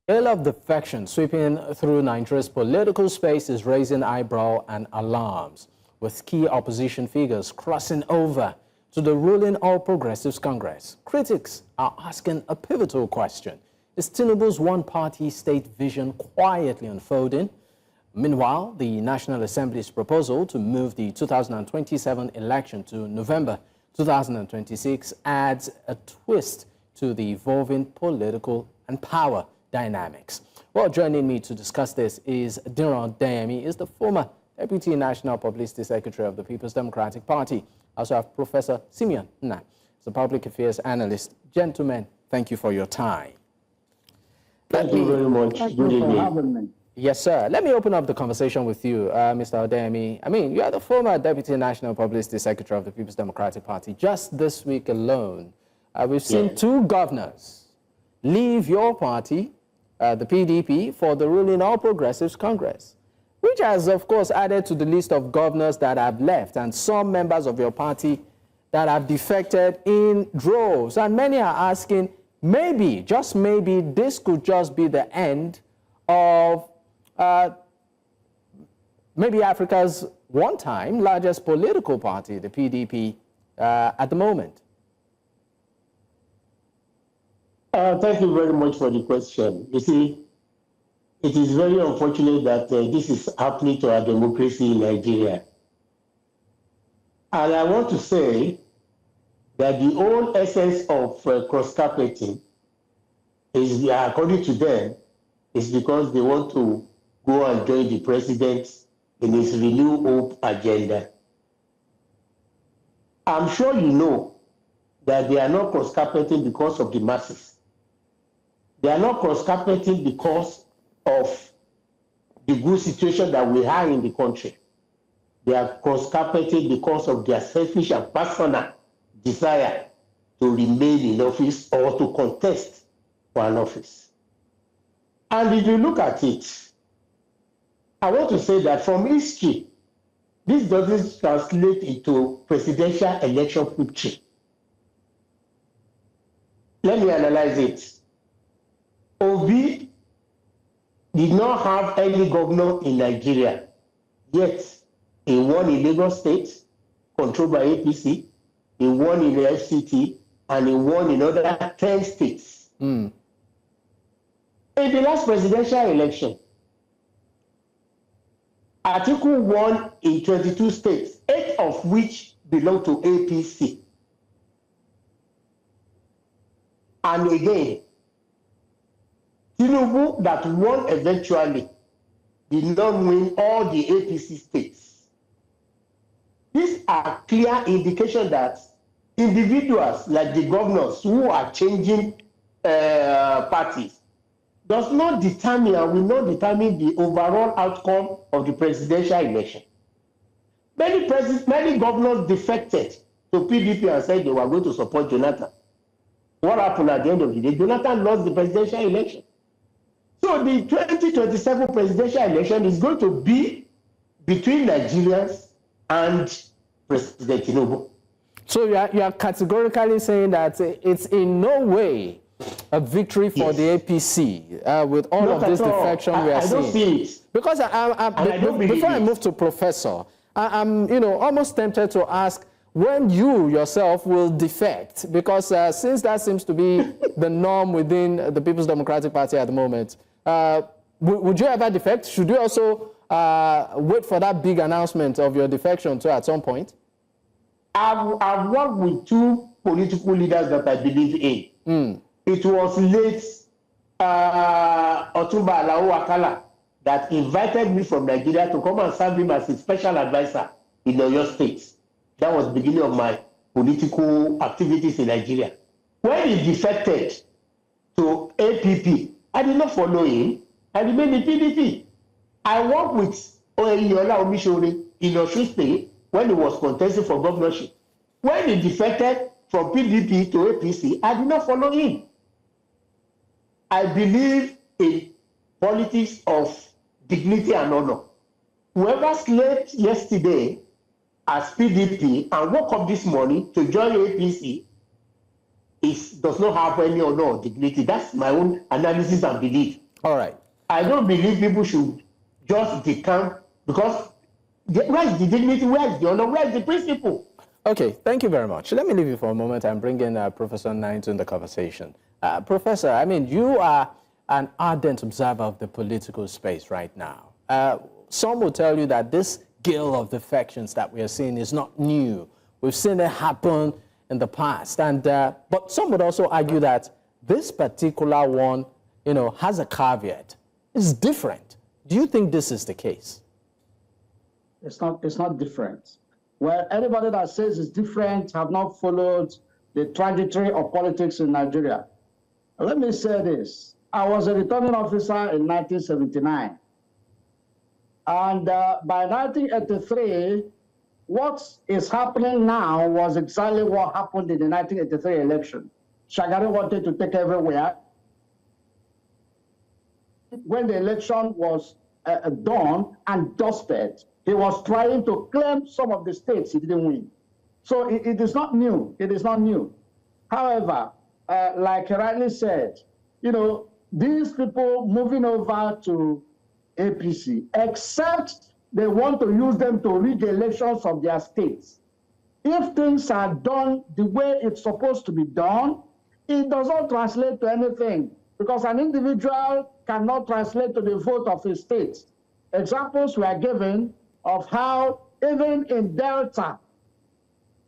A lot of defections sweeping through Nigeria's political space is raising eyebrow and alarms, with key opposition figures crossing over to the ruling All Progressives Congress. Critics are asking a pivotal question. Is Tinubu's one-party state vision quietly unfolding? Meanwhile, the National Assembly's proposal to move the 2027 election to November 2026 adds a twist to the evolving political and power dynamics. Well, joining me to discuss this is Diran, is the former Deputy National Publicity Secretary of the People's Democratic Party. I also have Professor Simeon Nnah, the Public Affairs Analyst. Gentlemen, thank you for your time. Thank you very much. Good evening. Yes, sir. Let me open up the conversation with you, Mr. Odeyemi. I mean, you are the former Deputy National Publicity Secretary of the People's Democratic Party. Just this week alone, we've seen two governors leave your party, the PDP, for the ruling All Progressives Congress, which has, of course, added to the list of governors that have left and some members of your party that have defected in droves. And many are asking, maybe, just maybe, this could just be the end of maybe Africa's one-time largest political party, the PDP, at the moment. Thank you very much for the question. You see, it is very unfortunate that this is happening to our democracy in Nigeria. And I want to say that the whole essence of cross-carpeting is, according to them, is because they want to go and join the president in his Renew Hope agenda. I'm sure you know that they are not cross-carpeting because of the masses. They are not cross-carpeting because of the good situation that we have in the country. They are cross-carpeting because of their selfish and personal desire to remain in office or to contest for an office. And if you look at it, I want to say that from history, this doesn't translate into presidential election victory. Let me analyze it. Obi did not have any governor in Nigeria, yet he won in Lagos State, controlled by APC, he won in the FCT, and he won in other 10 states. In the last presidential election, Atiku won in 22 states, 8 of which belong to APC. And again, Tinubu, that won eventually, did not win all the APC states. These are clear indications that individuals like the governors who are changing parties does not determine and will not determine the overall outcome of the presidential election. Many governors defected to PDP and said they were going to support Jonathan. What happened at the end of the day? Jonathan lost the presidential election. So the 2027 presidential election is going to be between Nigerians and President Tinubu. So you are categorically saying that it's in no way a victory for the APC with all of this defection we are seeing. I don't see it. Because before I move to Professor, I'm almost tempted to ask when you yourself will defect, because since that seems to be the norm within the People's Democratic Party at the moment, would you ever defect? Should you also wait for that big announcement of your defection too at some point? I've worked with two political leaders that I believe in. It was late Otumba Alao Akala that invited me from Nigeria to come and serve him as a special advisor in Oyo State. That was the beginning of my political activities in Nigeria. When he defected to APP, I did not follow him. I remained in PDP. I worked with Oyeyola Omishore in Osun State when he was contesting for governorship. When he defected from PDP to APC, I did not follow him. I believe in politics of dignity and honor. Whoever slept yesterday as PDP and woke up this morning to join APC does not have any honor or dignity. That's my own analysis and belief. All right. I don't believe people should just decamp because where is the dignity, where is the honor, where is the principle? Okay, thank you very much. Let me leave you for a moment and bring in Professor Nnah into the conversation. Professor, I mean, you are an ardent observer of the political space right now. Some will tell you that this gale of defections that we are seeing is not new. We've seen it happen in the past. And but some would also argue that this particular one, you know, has a caveat. It's different. Do you think this is the case? It's not different. Well, anybody that says it's different have not followed the trajectory of politics in Nigeria. Let me say this. I was a returning officer in 1979. And by 1983, what is happening now was exactly what happened in the 1983 election. Shagari wanted to take everywhere. When the election was done and dusted, he was trying to claim some of the states he didn't win. So it is not new. It is not new. However, like he rightly said, you know, these people moving over to APC, except they want to use them to rig elections of their states. If things are done the way it's supposed to be done, it does not translate to anything because an individual cannot translate to the vote of his state. Examples were given of how even in Delta,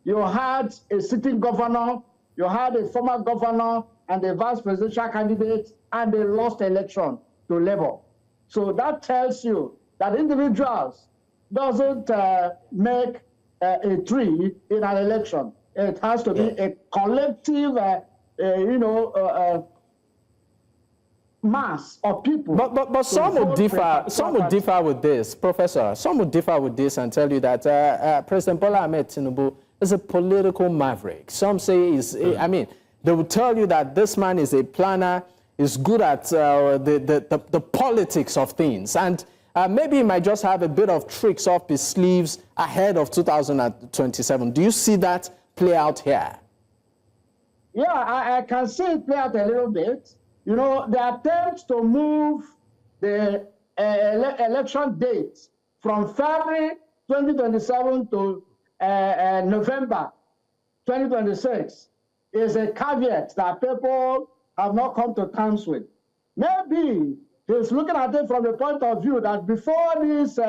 you had a sitting governor, you had a former governor and a vice presidential candidate, and they lost election to Labour. So that tells you that individuals doesn't make a tree in an election. It has to be a collective, mass of people. But some would differ. Some would differ with this, Professor. Some would differ with this and tell you that President Bola Ahmed Tinubu is a political maverick. Some say is. I mean, they would tell you that this man is a planner, is good at the politics of things, and maybe he might just have a bit of tricks up his sleeves ahead of 2027. Do you see that play out here? Yeah, I can see it play out a little bit. You know, the attempt to move the election date from February 2027 to November 2026 is a caveat that people have not come to terms with. Maybe he's looking at it from the point of view that before this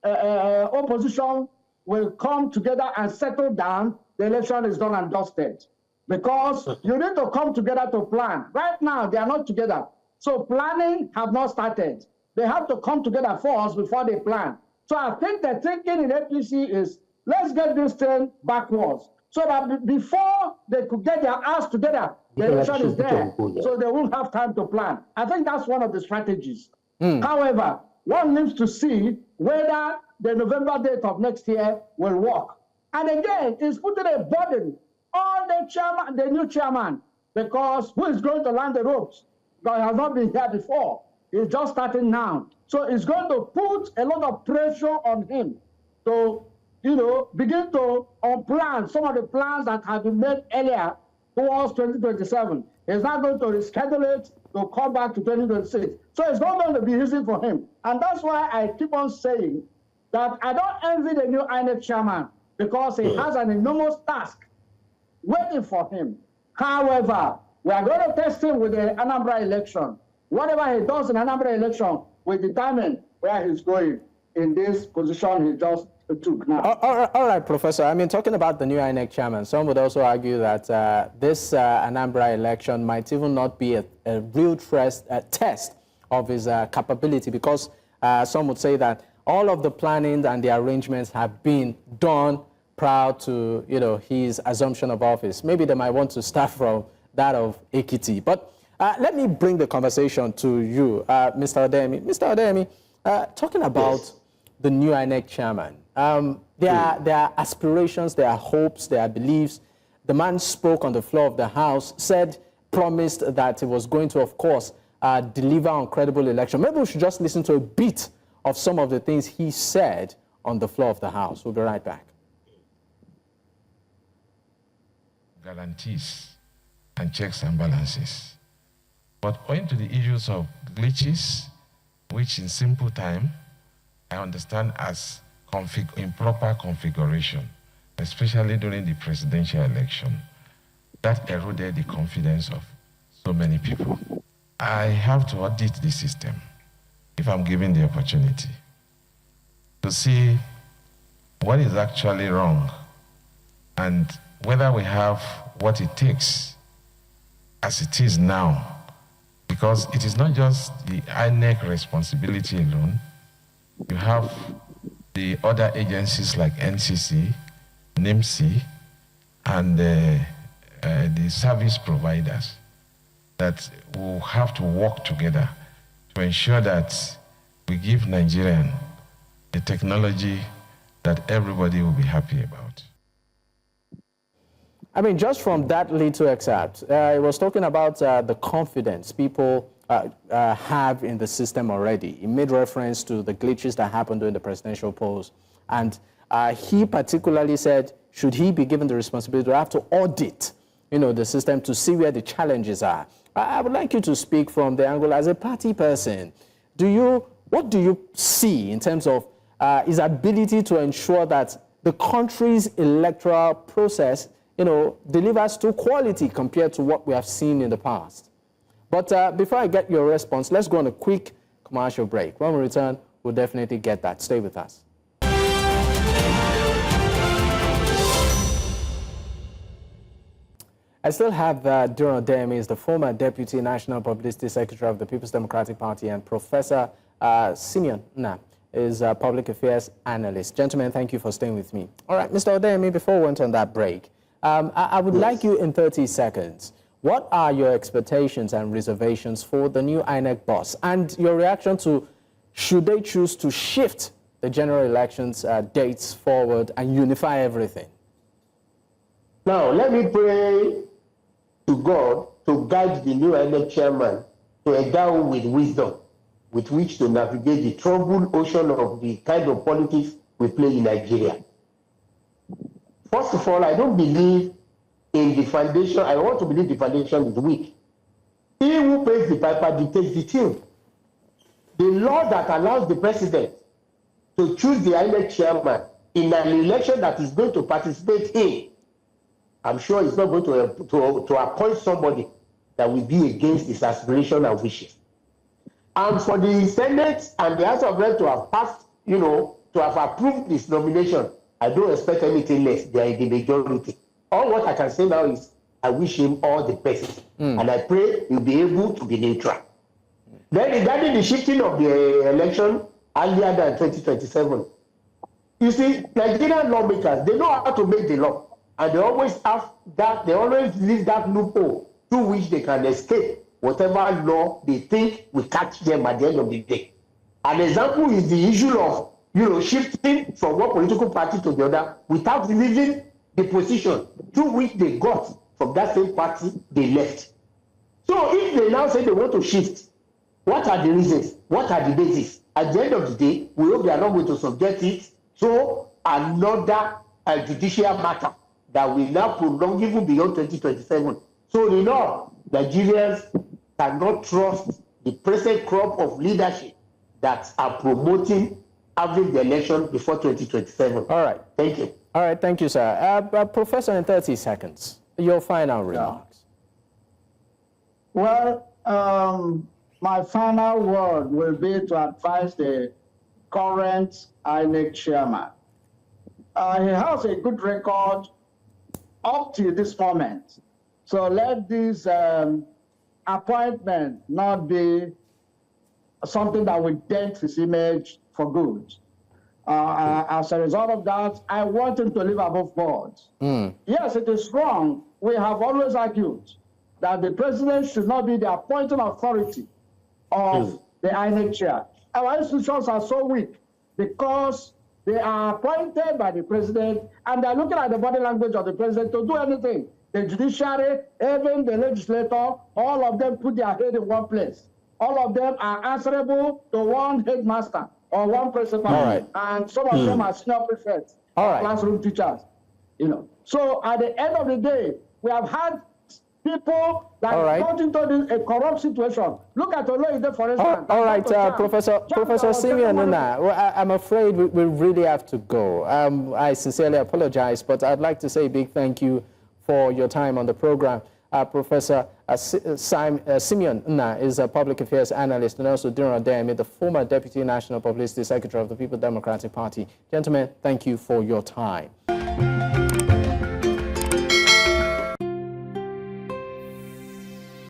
opposition will come together and settle down, the election is done and dusted. Because you need to come together to plan. Right now, they are not together. So planning have not started. They have to come together first before they plan. So I think the thinking in APC is, let's get this thing backwards. So that before they could get their ass together, the election is there. So they won't have time to plan. I think that's one of the strategies. However, one needs to see whether the November date of next year will work. And again, it's putting a burden on the chairman, the new chairman, because who is going to land the ropes? Because he has not been here before. He's just starting now. So it's going to put a lot of pressure on him to, you know, begin to unplan some of the plans that have been made earlier towards 2027. He's not going to reschedule it to come back to 2026. So it's not going to be easy for him. And that's why I keep on saying that I don't envy the new INEC chairman because he has an enormous task waiting for him. However, we are going to test him with the Anambra election. Whatever he does in Anambra election will determine where he's going in this position he just took now. All right, Professor. I mean, talking about the new INEC chairman, some would also argue that this Anambra election might even not be a real test of his capability, because some would say that all of the planning and the arrangements have been done prior to, you know, his assumption of office. Maybe they might want to start from that of Ekiti. But let me bring the conversation to you, Mr. Odeyemi. Mr. Odeyemi, talking about the new INEC chairman, there are aspirations, there are hopes, there are beliefs. The man spoke on the floor of the House, promised that he was going to, of course, deliver on credible election. Maybe we should just listen to a bit of some of the things he said on the floor of the House. We'll be right back. Guarantees and checks and balances. But owing to the issues of glitches, which in simple time, I understand as improper configuration, especially during the presidential election, that eroded the confidence of so many people. I have to audit the system, if I'm given the opportunity, to see what is actually wrong and whether we have what it takes as it is now. Because it is not just the INEC responsibility alone. You have the other agencies like NCC, NIMC, and the service providers that will have to work together to ensure that we give Nigerians the technology that everybody will be happy about. I mean, just from that little excerpt, it was talking about the confidence people have in the system already. He made reference to the glitches that happened during the presidential polls. And he particularly said, should he be given the responsibility to have to audit, the system to see where the challenges are? I would like you to speak from the angle as a party person. What do you see in terms of his ability to ensure that the country's electoral process delivers to quality compared to what we have seen in the past? But before I get your response, let's go on a quick commercial break. When we return, we'll definitely get that. Stay with us. I still have Diran Odeyemi, is the former Deputy National Publicity Secretary of the People's Democratic Party, and Professor Simeon Nnah is a Public Affairs Analyst. Gentlemen, thank you for staying with me. All right, Mr. Odeyemi, before we went on that break, I would like you in 30 seconds. What are your expectations and reservations for the new INEC boss, and your reaction to should they choose to shift the general elections dates forward and unify everything? Now, let me pray to God to guide the new INEC chairman to endow with wisdom with which to navigate the troubled ocean of the kind of politics we play in Nigeria. First of all, I don't believe in the foundation. I want to believe the foundation is weak. He who pays the piper dictates the tune. The law that allows the president to choose the INEC chairman in an election that is going to participate in, I'm sure he's not going to appoint somebody that will be against his aspiration and wishes. And for the Senate and the House of Reps to have passed, to have approved this nomination, I don't expect anything less. They are in the majority. All what I can say now is I wish him all the best. And I pray he'll be able to be neutral. Then regarding the shifting of the election earlier than 2027, you see, Nigerian lawmakers, they know how to make the law. And they always have that, they always leave that loophole through which they can escape whatever law they think will catch them at the end of the day. An example is the issue of, shifting from one political party to the other without leaving the position through which they got from that same party they left. So if they now say they want to shift, what are the reasons? What are the bases? At the end of the day, we hope they are not going to subject it to another judicial matter that will now prolong even beyond 2027. So in all, Nigerians cannot trust the present crop of leadership that are promoting having the election before 2027. All right. Thank you. All right, thank you, sir. Professor, in 30 seconds, your final remarks. Well, my final word will be to advise the current INEC chairman. He has a good record up to this moment. So let this appointment not be something that will dent his image for good. As a result of that, I want him to live above board. Yes, it is wrong. We have always argued that the president should not be the appointing authority of the INEC chair. Our institutions are so weak because they are appointed by the president and they're looking at the body language of the president to do anything. The judiciary, even the legislator, all of them put their head in one place. All of them are answerable to one headmaster or one principal. All right. And some of them are senior prefects, all right, classroom teachers. So at the end of the day, we have had people that got into a corrupt situation. Look at Odeyemi, for instance. All right, Professor Simeon Nnah, well, I'm afraid we really have to go. I sincerely apologize, but I'd like to say a big thank you for your time on the program. Professor Simeon Nnah is a public affairs analyst, and also Diran Odeyemi, the former Deputy National Publicity Secretary of the People's Democratic Party. Gentlemen, thank you for your time.